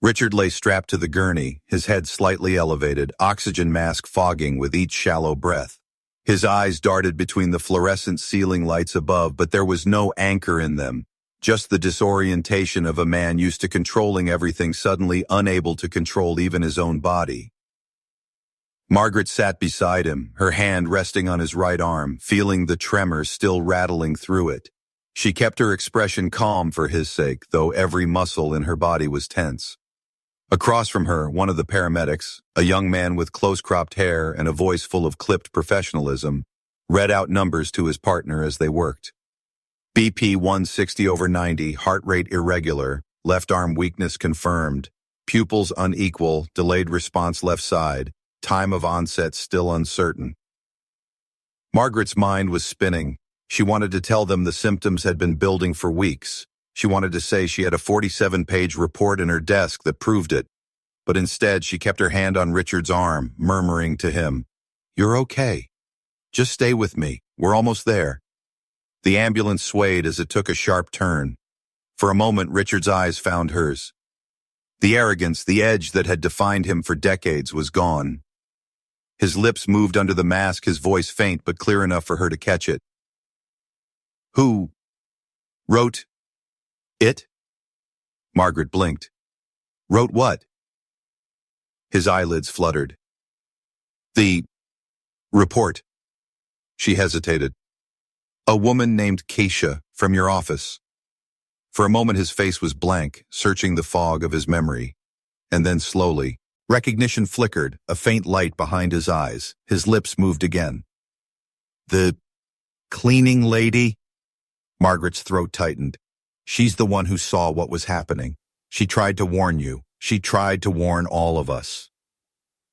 Richard lay strapped to the gurney, his head slightly elevated, oxygen mask fogging with each shallow breath. His eyes darted between the fluorescent ceiling lights above, but there was no anchor in them, just the disorientation of a man used to controlling everything suddenly unable to control even his own body. Margaret sat beside him, her hand resting on his right arm, feeling the tremor still rattling through it. She kept her expression calm for his sake, though every muscle in her body was tense. Across from her, one of the paramedics, a young man with close-cropped hair and a voice full of clipped professionalism, read out numbers to his partner as they worked. BP 160/90, heart rate irregular, left arm weakness confirmed, pupils unequal, delayed response left side, time of onset still uncertain. Margaret's mind was spinning. She wanted to tell them the symptoms had been building for weeks. She wanted to say she had a 47-page report in her desk that proved it. But instead, she kept her hand on Richard's arm, murmuring to him, "You're okay. Just stay with me. We're almost there." The ambulance swayed as it took a sharp turn. For a moment, Richard's eyes found hers. The arrogance, the edge that had defined him for decades was gone. His lips moved under the mask, his voice faint but clear enough for her to catch it. "Who wrote it?" Margaret blinked. "Wrote what?" His eyelids fluttered. "The report." She hesitated. "A woman named Kesha, from your office." For a moment his face was blank, searching the fog of his memory. And then slowly, recognition flickered, a faint light behind his eyes. His lips moved again. "The cleaning lady?" Margaret's throat tightened. "She's the one who saw what was happening. She tried to warn you. She tried to warn all of us."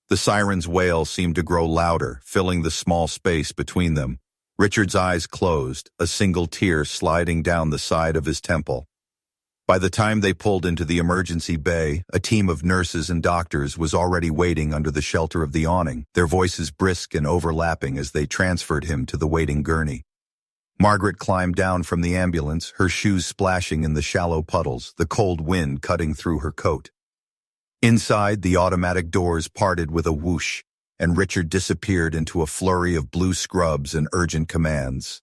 The siren's wail seemed to grow louder, filling the small space between them. Richard's eyes closed, a single tear sliding down the side of his temple. By the time they pulled into the emergency bay, a team of nurses and doctors was already waiting under the shelter of the awning, their voices brisk and overlapping as they transferred him to the waiting gurney. Margaret climbed down from the ambulance, her shoes splashing in the shallow puddles, the cold wind cutting through her coat. Inside, the automatic doors parted with a whoosh, and Richard disappeared into a flurry of blue scrubs and urgent commands.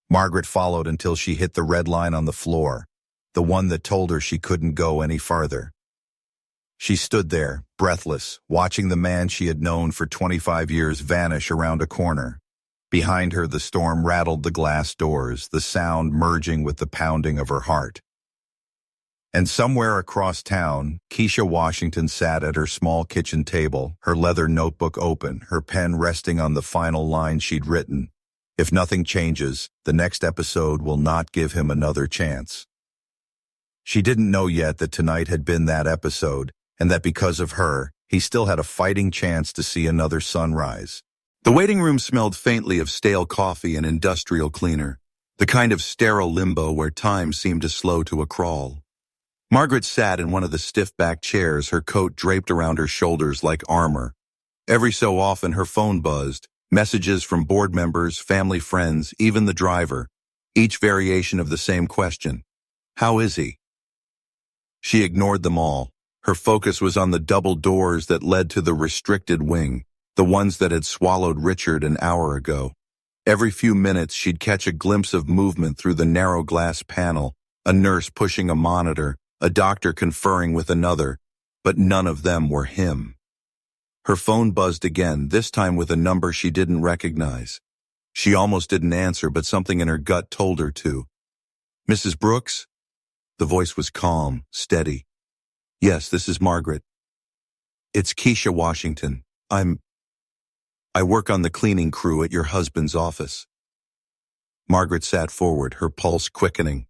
Margaret followed until she hit the red line on the floor, the one that told her she couldn't go any farther. She stood there, breathless, watching the man she had known for 25 years vanish around a corner. Behind her, the storm rattled the glass doors, the sound merging with the pounding of her heart. And somewhere across town, Kesha Washington sat at her small kitchen table, her leather notebook open, her pen resting on the final line she'd written. If nothing changes, the next episode will not give him another chance. She didn't know yet that tonight had been that episode, and that because of her, he still had a fighting chance to see another sunrise. The waiting room smelled faintly of stale coffee and industrial cleaner, the kind of sterile limbo where time seemed to slow to a crawl. Margaret sat in one of the stiff-backed chairs, her coat draped around her shoulders like armor. Every so often her phone buzzed, messages from board members, family friends, even the driver, each variation of the same question. How is he? She ignored them all. Her focus was on the double doors that led to the restricted wing, the ones that had swallowed Richard an hour ago. Every few minutes she'd catch a glimpse of movement through the narrow glass panel, a nurse pushing a monitor, a doctor conferring with another, but none of them were him. Her phone buzzed again, this time with a number she didn't recognize. She almost didn't answer, but something in her gut told her to. "Mrs. Brooks?" The voice was calm, steady. "Yes, this is Margaret. It's Kesha Washington. I work on the cleaning crew at your husband's office." Margaret sat forward, her pulse quickening.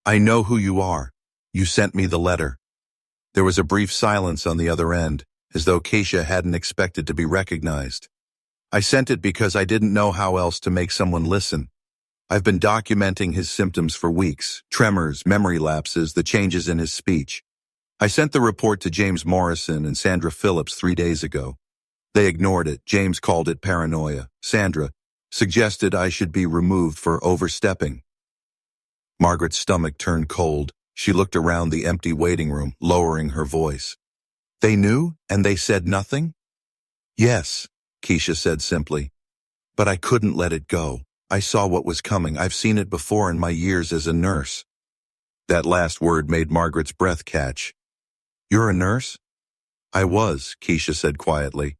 "I know who you are. You sent me the letter." There was a brief silence on the other end, as though Kesha hadn't expected to be recognized. "I sent it because I didn't know how else to make someone listen. I've been documenting his symptoms for weeks, tremors, memory lapses, the changes in his speech. I sent the report to James Morrison and Sandra Phillips 3 days ago. They ignored it. James called it paranoia. Sandra suggested I should be removed for overstepping." Margaret's stomach turned cold. She looked around the empty waiting room, lowering her voice. "They knew, and they said nothing?" "Yes," Kesha said simply. "But I couldn't let it go. I saw what was coming. I've seen it before in my years as a nurse." That last word made Margaret's breath catch. "You're a nurse?" "I was," Kesha said quietly.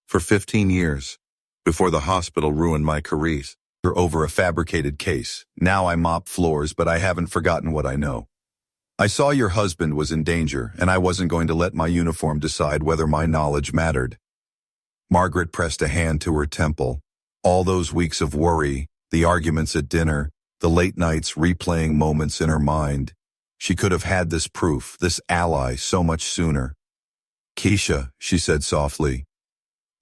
"For 15 years, before the hospital ruined my career over a fabricated case. Now I mop floors, but I haven't forgotten what I know. I saw your husband was in danger, and I wasn't going to let my uniform decide whether my knowledge mattered." Margaret pressed a hand to her temple. All those weeks of worry, the arguments at dinner, the late nights replaying moments in her mind. She could have had this proof, this ally, so much sooner. "Kesha," she said softly,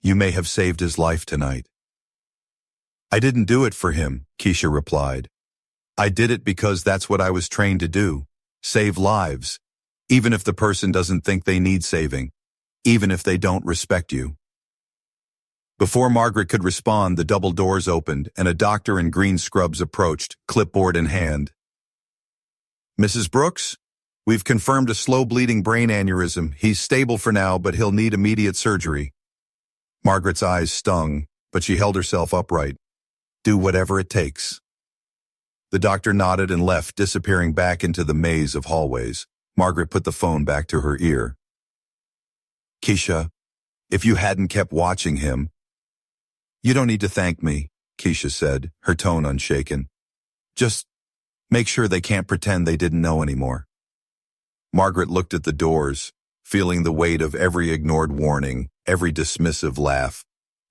"you may have saved his life tonight." "I didn't do it for him," Kesha replied. "I did it because that's what I was trained to do. Save lives, even if the person doesn't think they need saving, even if they don't respect you." Before Margaret could respond, the double doors opened, and a doctor in green scrubs approached, clipboard in hand. "Mrs. Brooks, we've confirmed a slow-bleeding brain aneurysm. He's stable for now, but he'll need immediate surgery." Margaret's eyes stung, but she held herself upright. "Do whatever it takes." The doctor nodded and left, disappearing back into the maze of hallways. Margaret put the phone back to her ear. "Kesha, if you hadn't kept watching him—" "You don't need to thank me," Kesha said, her tone unshaken. "Just make sure they can't pretend they didn't know anymore." Margaret looked at the doors, feeling the weight of every ignored warning, every dismissive laugh.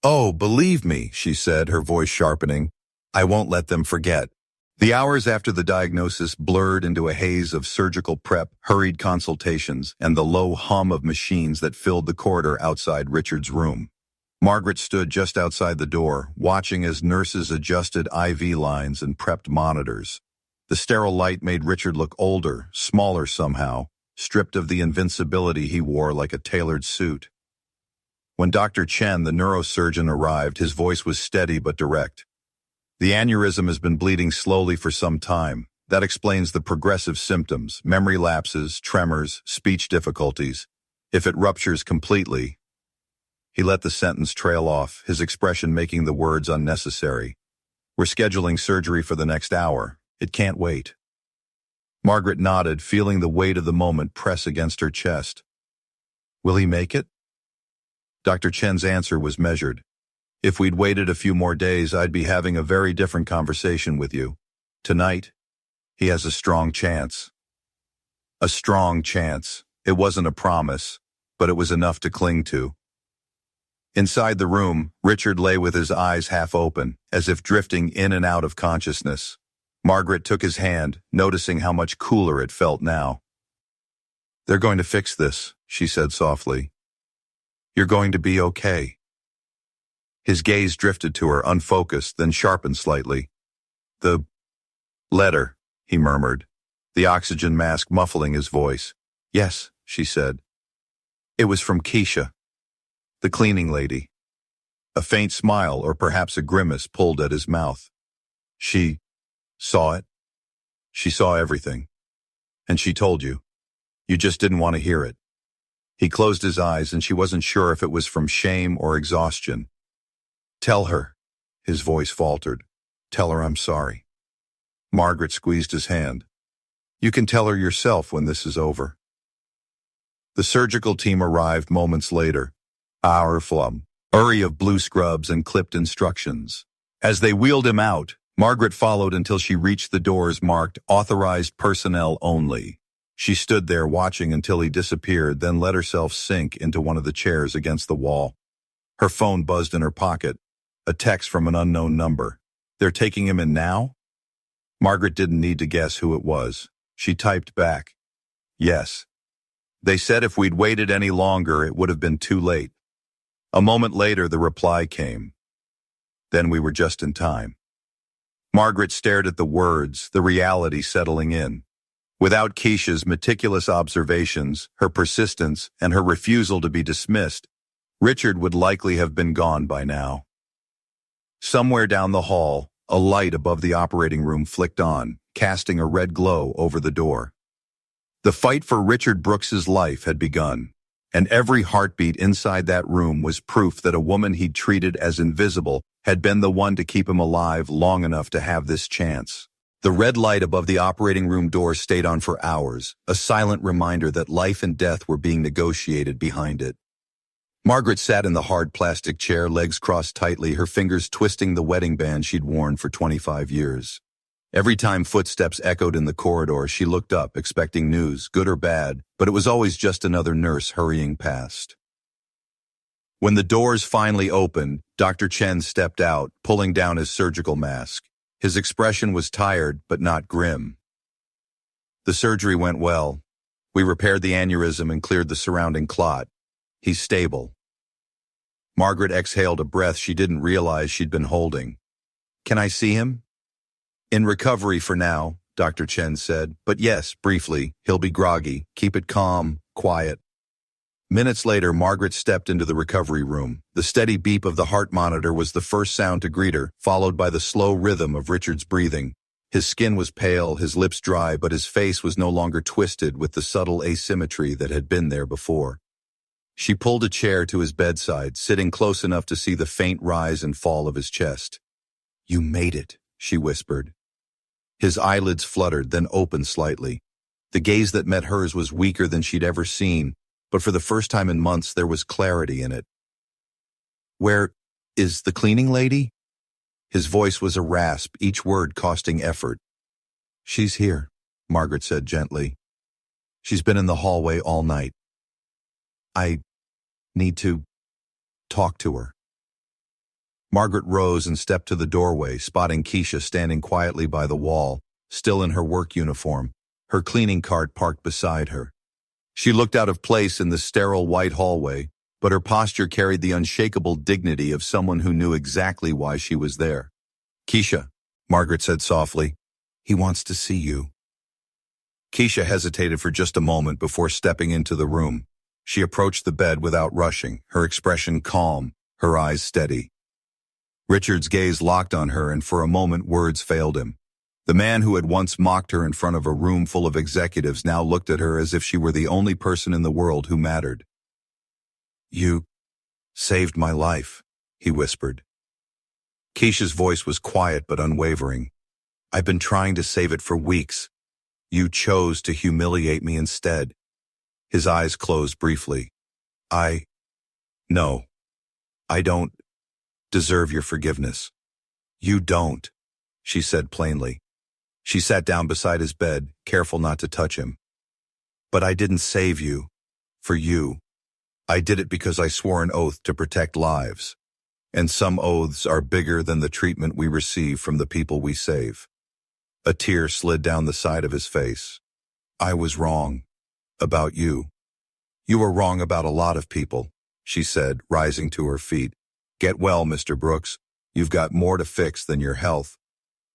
"Oh, believe me," she said, her voice sharpening. "I won't let them forget." The hours after the diagnosis blurred into a haze of surgical prep, hurried consultations, and the low hum of machines that filled the corridor outside Richard's room. Margaret stood just outside the door, watching as nurses adjusted IV lines and prepped monitors. The sterile light made Richard look older, smaller somehow, stripped of the invincibility he wore like a tailored suit. When Dr. Chen, the neurosurgeon, arrived, his voice was steady but direct. "The aneurysm has been bleeding slowly for some time. That explains the progressive symptoms, memory lapses, tremors, speech difficulties. If it ruptures completely—" He let the sentence trail off, his expression making the words unnecessary. "We're scheduling surgery for the next hour. It can't wait." Margaret nodded, feeling the weight of the moment press against her chest. "Will he make it?" Dr. Chen's answer was measured. "If we'd waited a few more days, I'd be having a very different conversation with you. Tonight, he has a strong chance." A strong chance. It wasn't a promise, but it was enough to cling to. Inside the room, Richard lay with his eyes half open, as if drifting in and out of consciousness. Margaret took his hand, noticing how much cooler it felt now. "They're going to fix this," she said softly. "You're going to be okay." His gaze drifted to her, unfocused, then sharpened slightly. "The letter," he murmured, the oxygen mask muffling his voice. "Yes," she said. "It was from Kesha, the cleaning lady." A faint smile, or perhaps a grimace, pulled at his mouth. "She saw it? She saw everything. And she told you. You just didn't want to hear it." He closed his eyes, and she wasn't sure if it was from shame or exhaustion. "Tell her," his voice faltered. "Tell her I'm sorry." Margaret squeezed his hand. "You can tell her yourself when this is over." The surgical team arrived moments later. Our flum, hurry of blue scrubs and clipped instructions. As they wheeled him out, Margaret followed until she reached the doors marked "Authorized Personnel Only." She stood there watching until he disappeared, then let herself sink into one of the chairs against the wall. Her phone buzzed in her pocket. A text from an unknown number. "They're taking him in now?" Margaret didn't need to guess who it was. She typed back, "Yes. They said if we'd waited any longer, it would have been too late." A moment later, the reply came. "Then we were just in time." Margaret stared at the words, the reality settling in. Without Kesha's meticulous observations, her persistence, and her refusal to be dismissed, Richard would likely have been gone by now. Somewhere down the hall, a light above the operating room flicked on, casting a red glow over the door. The fight for Richard Brooks's life had begun, and every heartbeat inside that room was proof that a woman he'd treated as invisible had been the one to keep him alive long enough to have this chance. The red light above the operating room door stayed on for hours, a silent reminder that life and death were being negotiated behind it. Margaret sat in the hard plastic chair, legs crossed tightly, her fingers twisting the wedding band she'd worn for 25 years. Every time footsteps echoed in the corridor, she looked up, expecting news, good or bad, but it was always just another nurse hurrying past. When the doors finally opened, Dr. Chen stepped out, pulling down his surgical mask. His expression was tired, but not grim. "The surgery went well. We repaired the aneurysm and cleared the surrounding clot. He's stable." Margaret exhaled a breath she didn't realize she'd been holding. "Can I see him?" "In recovery for now," Dr. Chen said, "but yes, briefly, he'll be groggy. Keep it calm, quiet." Minutes later, Margaret stepped into the recovery room. The steady beep of the heart monitor was the first sound to greet her, followed by the slow rhythm of Richard's breathing. His skin was pale, his lips dry, but his face was no longer twisted with the subtle asymmetry that had been there before. She pulled a chair to his bedside, sitting close enough to see the faint rise and fall of his chest. "You made it," she whispered. His eyelids fluttered, then opened slightly. The gaze that met hers was weaker than she'd ever seen, but for the first time in months there was clarity in it. "Where is the cleaning lady?" His voice was a rasp, each word costing effort. "She's here," Margaret said gently. "She's been in the hallway all night. I need to talk to her." Margaret rose and stepped to the doorway, spotting Kesha standing quietly by the wall, still in her work uniform, her cleaning cart parked beside her. She looked out of place in the sterile white hallway, but her posture carried the unshakable dignity of someone who knew exactly why she was there. "Kesha," Margaret said softly, "he wants to see you." Kesha hesitated for just a moment before stepping into the room. She approached the bed without rushing, her expression calm, her eyes steady. Richard's gaze locked on her, and for a moment words failed him. The man who had once mocked her in front of a room full of executives now looked at her as if she were the only person in the world who mattered. "You saved my life," he whispered. Kesha's voice was quiet but unwavering. "I've been trying to save it for weeks. You chose to humiliate me instead." His eyes closed briefly. No, I don't deserve your forgiveness." "You don't," she said plainly. She sat down beside his bed, careful not to touch him. "But I didn't save you. For you. I did it because I swore an oath to protect lives. And some oaths are bigger than the treatment we receive from the people we save. A tear slid down the side of his face. I was wrong. About you. You were wrong about a lot of people, she said, rising to her feet. Get well, Mr. Brooks. You've got more to fix than your health.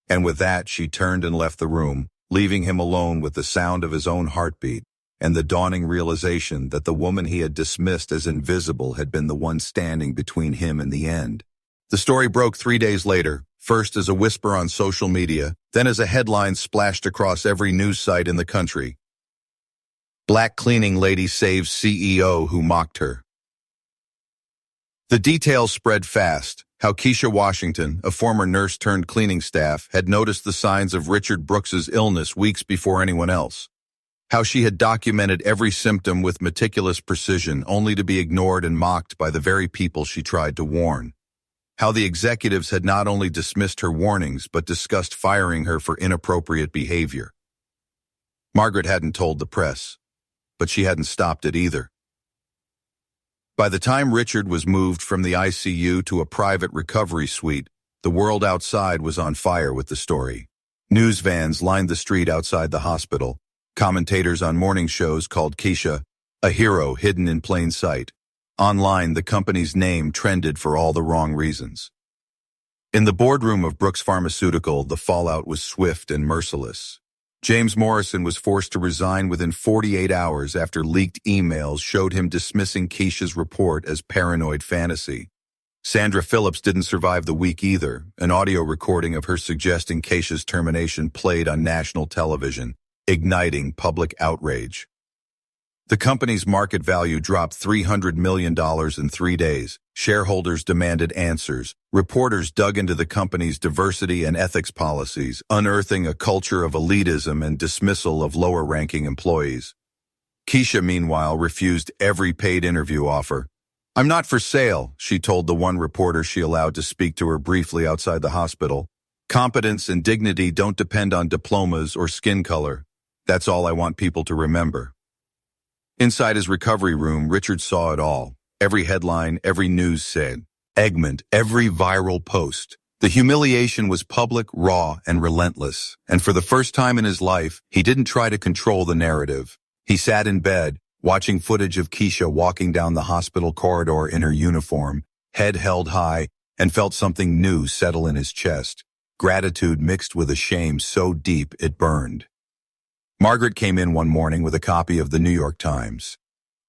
And with that, she turned and left the room, leaving him alone with the sound of his own heartbeat and the dawning realization that the woman he had dismissed as invisible had been the one standing between him and the end. The story broke 3 days later, first as a whisper on social media, then as a headline splashed across every news site in the country. Black cleaning lady saves CEO who mocked her. The details spread fast, how Kesha Washington, a former nurse turned cleaning staff, had noticed the signs of Richard Brooks's illness weeks before anyone else. How she had documented every symptom with meticulous precision, only to be ignored and mocked by the very people she tried to warn. How the executives had not only dismissed her warnings, but discussed firing her for inappropriate behavior. Margaret hadn't told the press, but she hadn't stopped it either. By the time Richard was moved from the ICU to a private recovery suite, the world outside was on fire with the story. News vans lined the street outside the hospital. Commentators on morning shows called Kesha a hero hidden in plain sight. Online, the company's name trended for all the wrong reasons. In the boardroom of Brooks Pharmaceutical, the fallout was swift and merciless. James Morrison was forced to resign within 48 hours after leaked emails showed him dismissing Kesha's report as paranoid fantasy. Sandra Phillips didn't survive the week either. An audio recording of her suggesting Kesha's termination played on national television, igniting public outrage. The company's market value dropped $300 million in 3 days. Shareholders demanded answers. Reporters dug into the company's diversity and ethics policies, unearthing a culture of elitism and dismissal of lower-ranking employees. Kesha, meanwhile, refused every paid interview offer. I'm not for sale, she told the one reporter she allowed to speak to her briefly outside the hospital. Competence and dignity don't depend on diplomas or skin color. That's all I want people to remember. Inside his recovery room, Richard saw it all. Every headline, every news said, Egmont, every viral post. The humiliation was public, raw, and relentless. And for the first time in his life, he didn't try to control the narrative. He sat in bed, watching footage of Kesha walking down the hospital corridor in her uniform, head held high, and felt something new settle in his chest. Gratitude mixed with a shame so deep it burned. Margaret came in one morning with a copy of the New York Times.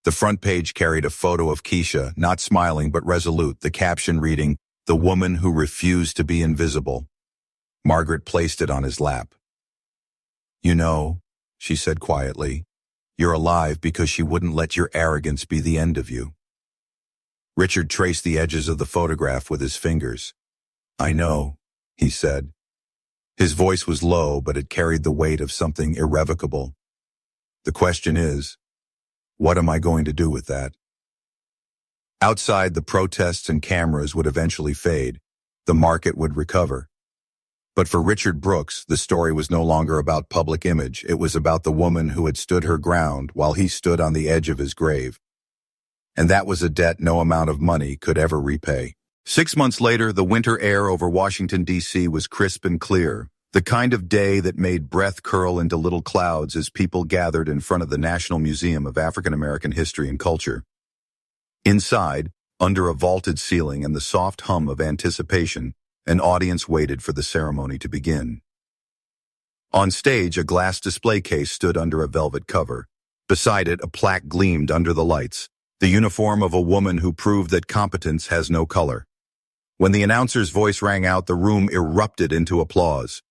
The front page carried a photo of Kesha, not smiling but resolute, the caption reading, "The woman who refused to be invisible." Margaret placed it on his lap. You know, she said quietly, you're alive because she wouldn't let your arrogance be the end of you. Richard traced the edges of the photograph with his fingers. I know, he said. His voice was low, but it carried the weight of something irrevocable. The question is, what am I going to do with that? Outside, the protests and cameras would eventually fade. The market would recover. But for Richard Brooks, the story was no longer about public image. It was about the woman who had stood her ground while he stood on the edge of his grave. And that was a debt no amount of money could ever repay. 6 months later, the winter air over Washington, D.C. was crisp and clear, the kind of day that made breath curl into little clouds as people gathered in front of the National Museum of African American History and Culture. Inside, under a vaulted ceiling and the soft hum of anticipation, an audience waited for the ceremony to begin. On stage, a glass display case stood under a velvet cover. Beside it, a plaque gleamed under the lights, the uniform of a woman who proved that competence has no color. When the announcer's voice rang out, the room erupted into applause.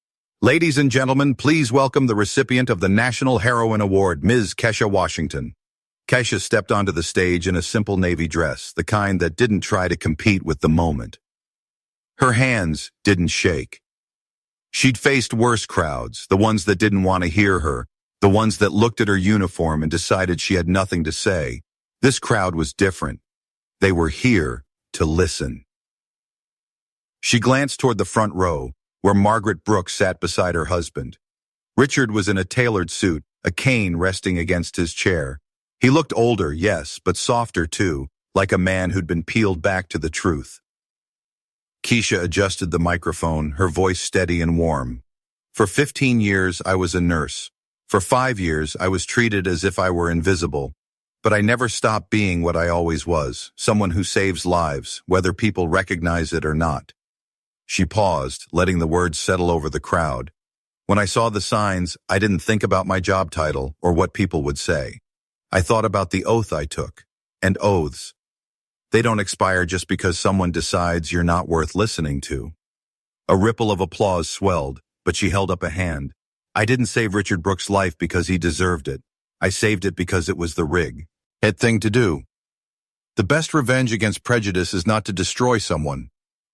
Ladies and gentlemen, please welcome the recipient of the National Heroine Award, Ms. Kesha Washington. Kesha stepped onto the stage in a simple navy dress, the kind that didn't try to compete with the moment. Her hands didn't shake. She'd faced worse crowds, the ones that didn't want to hear her, the ones that looked at her uniform and decided she had nothing to say. This crowd was different. They were here to listen. She glanced toward the front row, where Margaret Brooks sat beside her husband. Richard was in a tailored suit, a cane resting against his chair. He looked older, yes, but softer too, like a man who'd been peeled back to the truth. Kesha adjusted the microphone, her voice steady and warm. For 15 years, I was a nurse. For 5 years, I was treated as if I were invisible. But I never stopped being what I always was, someone who saves lives, whether people recognize it or not. She paused, letting the words settle over the crowd. When I saw the signs, I didn't think about my job title or what people would say. I thought about the oath I took. And oaths. They don't expire just because someone decides you're not worth listening to. A ripple of applause swelled, but she held up a hand. I didn't save Richard Brooks' life because he deserved it. I saved it because it was the right thing to do. The best revenge against prejudice is not to destroy someone.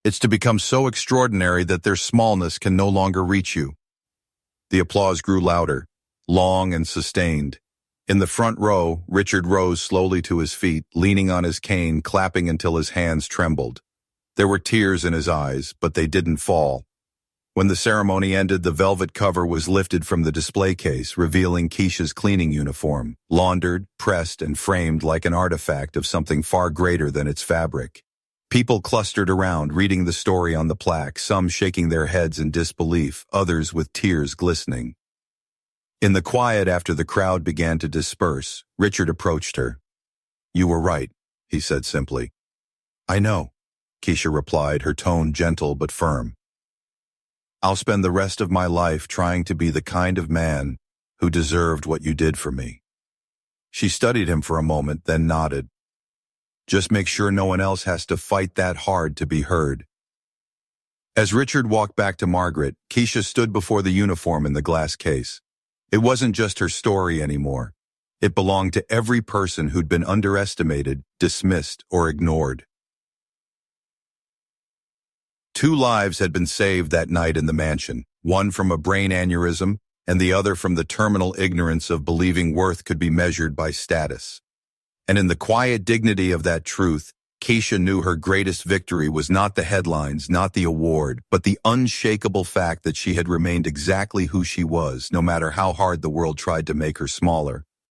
It's to become so extraordinary that their smallness can no longer reach you. The applause grew louder, long and sustained. In the front row, Richard rose slowly to his feet, leaning on his cane, clapping until his hands trembled. There were tears in his eyes, but they didn't fall. When the ceremony ended, the velvet cover was lifted from the display case, revealing Kesha's cleaning uniform, laundered, pressed, and framed like an artifact of something far greater than its fabric. People clustered around, reading the story on the plaque, some shaking their heads in disbelief, others with tears glistening. In the quiet after the crowd began to disperse, Richard approached her. "You were right," he said simply. "I know," Kesha replied, her tone gentle but firm. "I'll spend the rest of my life trying to be the kind of man who deserved what you did for me." She studied him for a moment, then nodded. "Just make sure no one else has to fight that hard to be heard." As Richard walked back to Margaret, Kesha stood before the uniform in the glass case. It wasn't just her story anymore. It belonged to every person who'd been underestimated, dismissed, or ignored. 2 lives had been saved that night in the mansion, one from a brain aneurysm and the other from the terminal ignorance of believing worth could be measured by status. And in the quiet dignity of that truth, Kesha knew her greatest victory was not the headlines, not the award, but the unshakable fact that she had remained exactly who she was, no matter how hard the world tried to make her smaller.